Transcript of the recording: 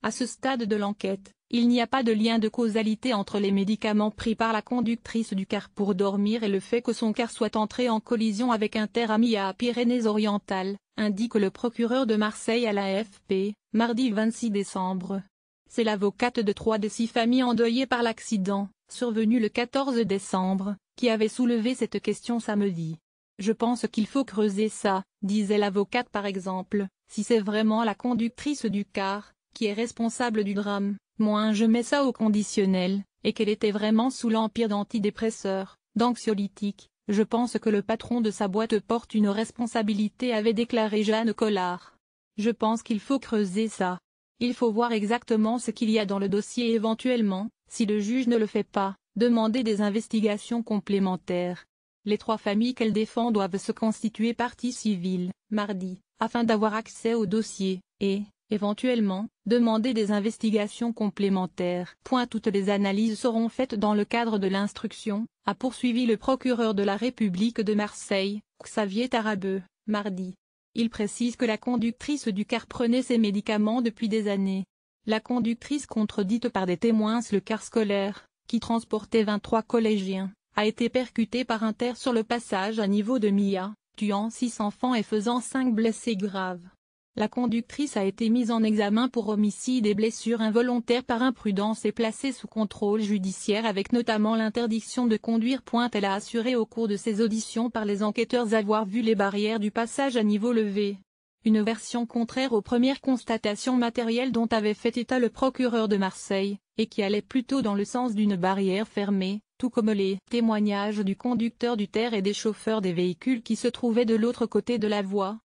À ce stade de l'enquête, il n'y a pas de lien de causalité entre les médicaments pris par la conductrice du car pour dormir et le fait que son car soit entré en collision avec un terre ami à Pyrénées-Orientales, indique le procureur de Marseille à l'AFP, mardi 26 décembre. C'est l'avocate de 3 des 6 familles endeuillées par l'accident, survenu le 14 décembre, qui avait soulevé cette question samedi. Je pense qu'il faut creuser ça, disait l'avocate par exemple, si c'est vraiment la conductrice du car qui est responsable du drame, moi je mets ça au conditionnel, et qu'elle était vraiment sous l'empire d'antidépresseurs, d'anxiolytiques, je pense que le patron de sa boîte porte une responsabilité, avait déclaré Jeanne Collard. Je pense qu'il faut creuser ça. Il faut voir exactement ce qu'il y a dans le dossier et éventuellement, si le juge ne le fait pas, demander des investigations complémentaires. Les 3 familles qu'elle défend doivent se constituer partie civile, mardi, afin d'avoir accès au dossier, et, éventuellement, demander des investigations complémentaires. Toutes les analyses seront faites dans le cadre de l'instruction, a poursuivi le procureur de la République de Marseille, Xavier Tarabeu, mardi. Il précise que la conductrice du car prenait ses médicaments depuis des années. La conductrice, contredite par des témoins, le car scolaire, qui transportait 23 collégiens, a été percutée par un terre sur le passage à niveau de Mia, tuant 6 enfants et faisant 5 blessés graves. La conductrice a été mise en examen pour homicide et blessures involontaires par imprudence et placée sous contrôle judiciaire avec notamment l'interdiction de conduire. Elle a assuré au cours de ses auditions par les enquêteurs avoir vu les barrières du passage à niveau levé. Une version contraire aux premières constatations matérielles dont avait fait état le procureur de Marseille, et qui allait plutôt dans le sens d'une barrière fermée, tout comme les témoignages du conducteur du terre et des chauffeurs des véhicules qui se trouvaient de l'autre côté de la voie.